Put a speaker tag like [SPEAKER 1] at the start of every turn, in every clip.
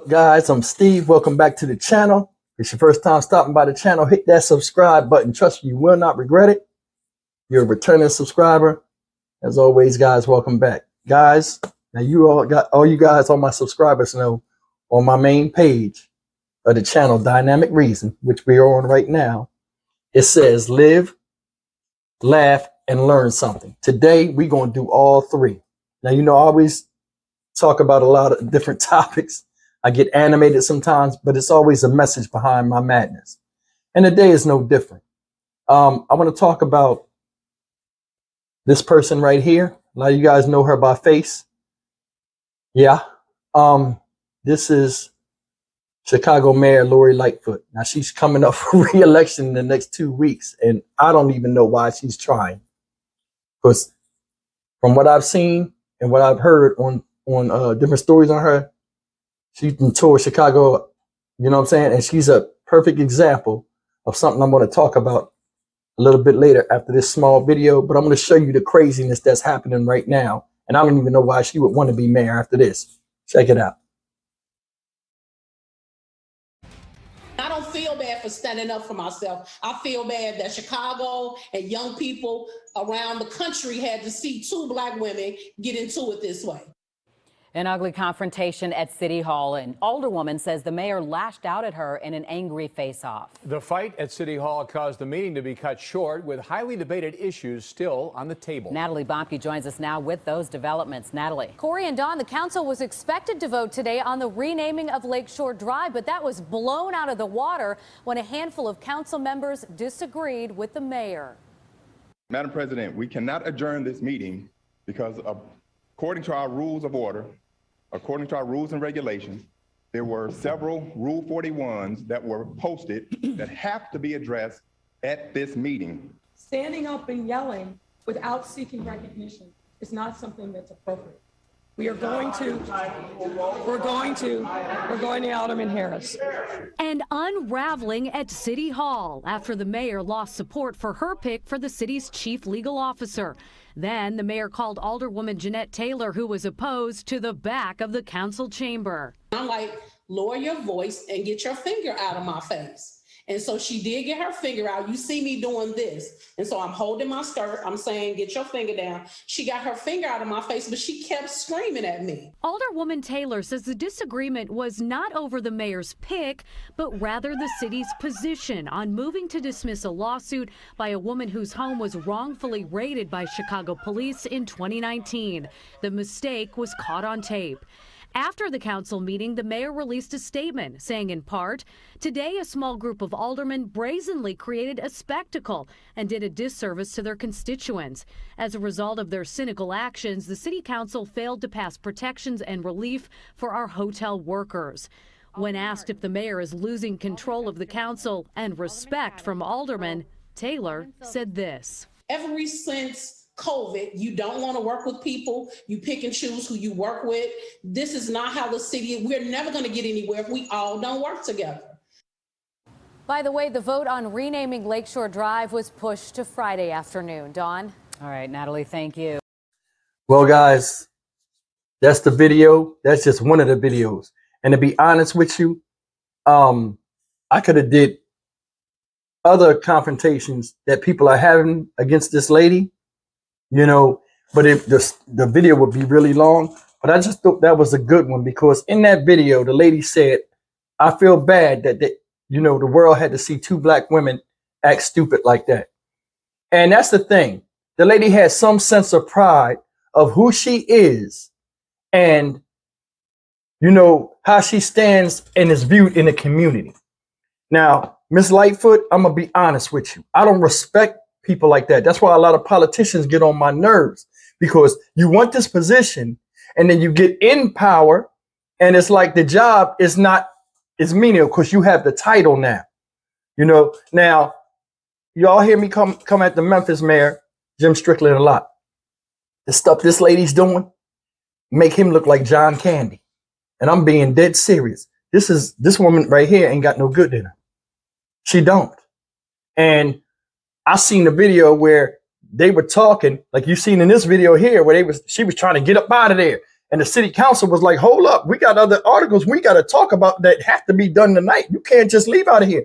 [SPEAKER 1] Guys, I'm Steve. Welcome back to the channel. If it's your first time stopping by the channel, hit that subscribe button. Trust me, you will not regret it. You're a returning subscriber. As always, guys, welcome back. Guys, now all you guys, all my subscribers know, on my main page of the channel, Dynamic Reason, which we are on right now, it says live, laugh, and learn something. Today, we're going to do all three. Now, I always talk about a lot of different topics. I get animated sometimes, but it's always a message behind my madness. And today is no different. I want to talk about this person right here. A lot of you guys know her by face. Yeah. This is Chicago Mayor Lori Lightfoot. Now, she's coming up for re-election in the next 2 weeks, and I don't even know why she's trying. Because from what I've seen and what I've heard on different stories on her, she's been toured Chicago, you know what I'm saying? And she's a perfect example of something I'm going to talk about a little bit later after this small video. But I'm going to show you the craziness that's happening right now. And I don't even know why she would want to be mayor after this. Check it out.
[SPEAKER 2] I don't feel bad for standing up for myself. I feel bad that Chicago and young people around the country had to see two Black women get into it this way.
[SPEAKER 3] An ugly confrontation at City Hall. An older woman says the mayor lashed out at her in an angry face-off.
[SPEAKER 4] The fight at City Hall caused the meeting to be cut short, with highly debated issues still on the table.
[SPEAKER 3] Natalie Bomke joins us now with those developments. Natalie.
[SPEAKER 5] Corey and Don, the council was expected to vote today on the renaming of Lakeshore Drive, but that was blown out of the water when a handful of council members disagreed with the mayor.
[SPEAKER 6] Madam President, we cannot adjourn this meeting because according to our rules of order, according to our rules and regulations, there were several Rule 41s that were posted that have to be addressed at this meeting.
[SPEAKER 7] Standing up and yelling without seeking recognition is not something that's appropriate. We're going to Alderman Harris.
[SPEAKER 5] And unraveling at City Hall after the mayor lost support for her pick for the city's chief legal officer. Then the mayor called Alderwoman Jeanette Taylor, who was opposed, to the back of the council chamber.
[SPEAKER 2] I'm like, lower your voice and get your finger out of my face. And so she did get her finger out. You see me doing this. And so I'm holding my skirt. I'm saying, get your finger down. She got her finger out of my face, but she kept screaming at me.
[SPEAKER 5] Alderwoman Taylor says the disagreement was not over the mayor's pick, but rather the city's position on moving to dismiss a lawsuit by a woman whose home was wrongfully raided by Chicago police in 2019. The mistake was caught on tape. After the council meeting, the mayor released a statement saying, in part, today a small group of aldermen brazenly created a spectacle and did a disservice to their constituents. As a result of their cynical actions, the city council failed to pass protections and relief for our hotel workers. When asked if the mayor is losing control of the council and respect from aldermen, Taylor said this.
[SPEAKER 2] Ever since COVID, you don't want to work with people. You pick and choose who you work with. This is not how the city, we're never going to get anywhere if we all don't work together.
[SPEAKER 5] By the way, the vote on renaming Lakeshore Drive was pushed to Friday afternoon. Dawn?
[SPEAKER 3] All right, Natalie, thank you.
[SPEAKER 1] Well, guys, that's the video. That's just one of the videos. And to be honest with you, I could have did other confrontations that people are having against this lady. But the video would be really long. But I just thought that was a good one, because in that video, the lady said, I feel bad that, the world had to see two Black women act stupid like that. And that's the thing. The lady has some sense of pride of who she is and, how she stands and is viewed in the community. Now, Miss Lightfoot, I'm going to be honest with you. I don't respect people like that. That's why a lot of politicians get on my nerves, because you want this position and then you get in power and it's like the job is menial because you have the title now. Now y'all hear me come at the Memphis mayor, Jim Strickland, a lot. The stuff this lady's doing make him look like John Candy. And I'm being dead serious. This woman right here ain't got no good in her. She don't. And I seen the video where they were talking, like you seen in this video here, where she was trying to get up out of there. And the city council was like, hold up, we got other articles we got to talk about that have to be done tonight. You can't just leave out of here.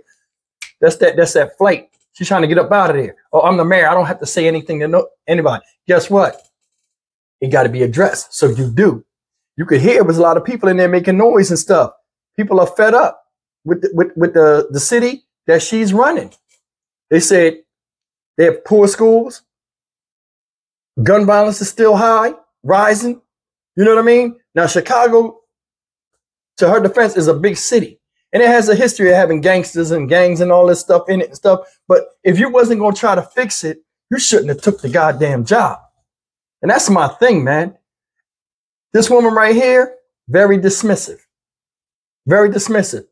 [SPEAKER 1] That's that flight. She's trying to get up out of there. Oh, I'm the mayor. I don't have to say anything to anybody. Guess what? It got to be addressed. So you do. You could hear there's a lot of people in there making noise and stuff. People are fed up with the city that she's running. They said they have poor schools. Gun violence is still high, rising. You know what I mean? Now, Chicago, to her defense, is a big city. And it has a history of having gangsters and gangs and all this stuff in it and stuff. But if you wasn't going to try to fix it, you shouldn't have took the goddamn job. And that's my thing, man. This woman right here, very dismissive. Very dismissive.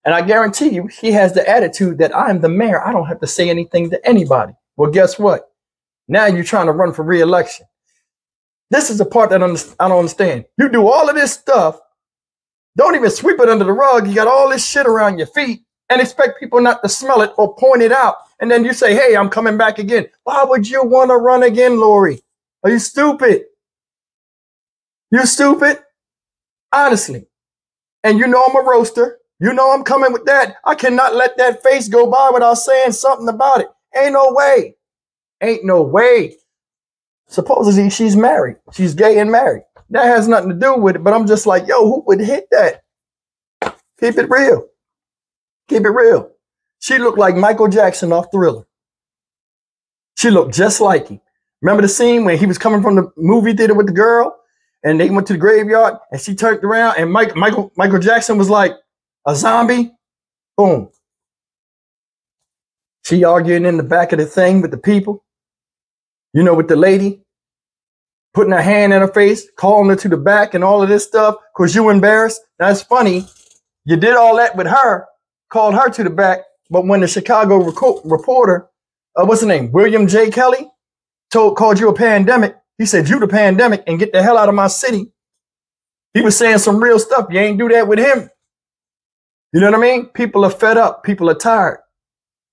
[SPEAKER 1] And I guarantee you, she has the attitude that I am the mayor. I don't have to say anything to anybody. Well, guess what? Now you're trying to run for re-election. This is the part that I don't understand. You do all of this stuff. Don't even sweep it under the rug. You got all this shit around your feet and expect people not to smell it or point it out. And then you say, hey, I'm coming back again. Why would you want to run again, Lori? Are you stupid? You stupid? Honestly. And you know I'm a roaster. You know I'm coming with that. I cannot let that face go by without saying something about it. Ain't no way. Ain't no way. Supposedly she's married. She's gay and married. That has nothing to do with it. But I'm just like, yo, who would hit that? Keep it real. Keep it real. She looked like Michael Jackson off Thriller. She looked just like him. Remember the scene when he was coming from the movie theater with the girl and they went to the graveyard and she turned around and Michael Jackson was like a zombie? Boom. She arguing in the back of the thing with the people. You know, with the lady, putting her hand in her face, calling her to the back and all of this stuff because you embarrassed. That's funny. You did all that with her, called her to the back. But when the Chicago reporter, what's the name? William J. Kelly called you a pandemic. He said, you the pandemic and get the hell out of my city. He was saying some real stuff. You ain't do that with him. You know what I mean? People are fed up. People are tired.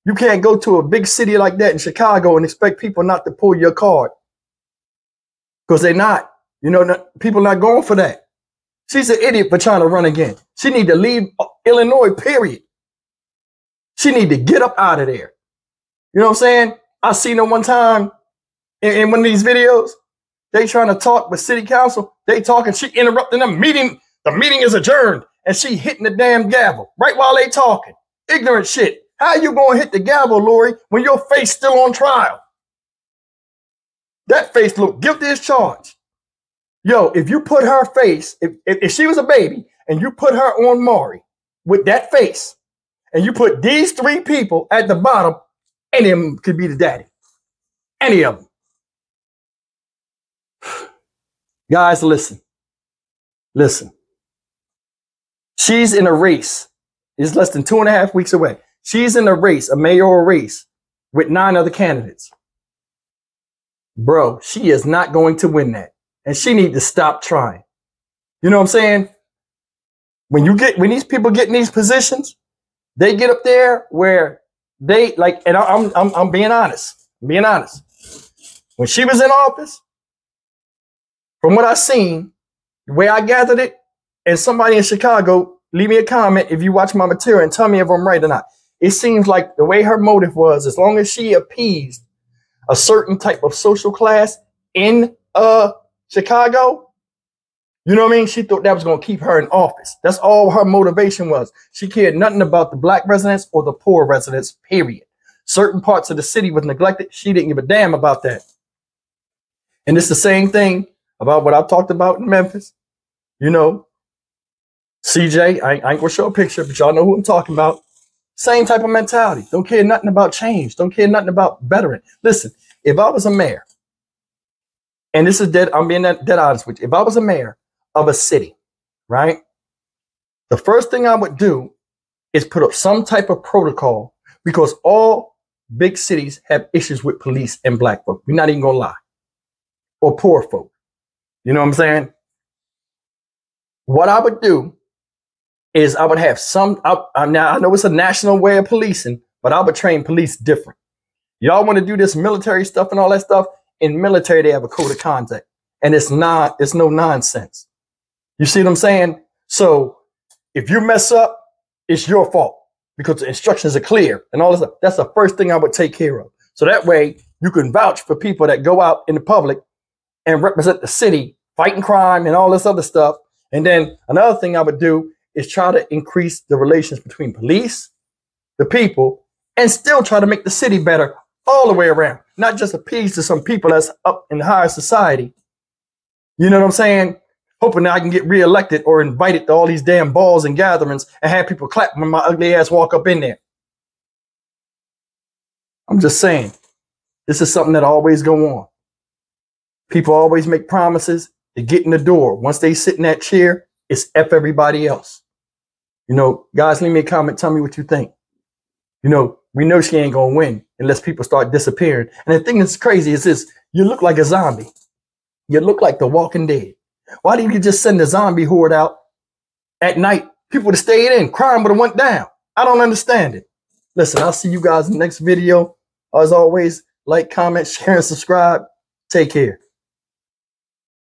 [SPEAKER 1] You can't go to a big city like that in Chicago and expect people not to pull your card. Because they're not. You know, people not going for that. She's an idiot for trying to run again. She need to leave Illinois, period. She need to get up out of there. You know what I'm saying? I seen her one time in one of these videos. They trying to talk with city council. They talking. She interrupting the meeting. The meeting is adjourned. And she hitting the damn gavel right while they talking. Ignorant shit. How you going to hit the gavel, Lori, when your face still on trial? That face looked guilty as charged. Yo, if you put her face, if she was a baby and you put her on Maury with that face and you put these three people at the bottom, any of them could be the daddy. Any of them. Guys, listen. Listen. She's in a race. It's less than 2.5 weeks away. She's in a race, a mayoral race, with 9 other candidates. Bro, she is not going to win that. And she needs to stop trying. You know what I'm saying? When these people get in these positions, they get up there where they like, and I'm being honest. I'm being honest. When she was in office, from what I've seen, the way I gathered it, and somebody in Chicago, leave me a comment if you watch my material and tell me if I'm right or not. It seems like the way her motive was, as long as she appeased a certain type of social class in Chicago, you know what I mean? She thought that was going to keep her in office. That's all her motivation was. She cared nothing about the black residents or the poor residents, period. Certain parts of the city was neglected. She didn't give a damn about that. And it's the same thing about what I've talked about in Memphis. You know, CJ, I ain't going to show a picture, but y'all know who I'm talking about. Same type of mentality. Don't care nothing about change. Don't care nothing about bettering. Listen, if I was a mayor, and this is dead, I'm being dead honest with you. If I was a mayor of a city, right? The first thing I would do is put up some type of protocol because all big cities have issues with police and black folk. We're not even going to lie. Or poor folk. You know what I'm saying? What I would do is I would have some, now I know it's a national way of policing, but I would train police different. Y'all want to do this military stuff and all that stuff? In military, they have a code of conduct. And it's no nonsense. You see what I'm saying? So if you mess up, it's your fault because the instructions are clear and all this stuff. That's the first thing I would take care of. So that way you can vouch for people that go out in the public and represent the city, fighting crime and all this other stuff. And then another thing I would do is try to increase the relations between police, the people, and still try to make the city better all the way around. Not just appease to some people that's up in higher society. You know what I'm saying? Hoping that I can get reelected or invited to all these damn balls and gatherings and have people clap when my ugly ass walk up in there. I'm just saying, this is something that always go on. People always make promises to get in the door. Once they sit in that chair, it's F everybody else. You know, guys, leave me a comment. Tell me what you think. You know, we know she ain't going to win unless people start disappearing. And the thing that's crazy is this. You look like a zombie. You look like the Walking Dead. Why didn't you just send the zombie horde out at night? People would have stayed in. Crime would have went down. I don't understand it. Listen, I'll see you guys in the next video. As always, like, comment, share, and subscribe. Take care.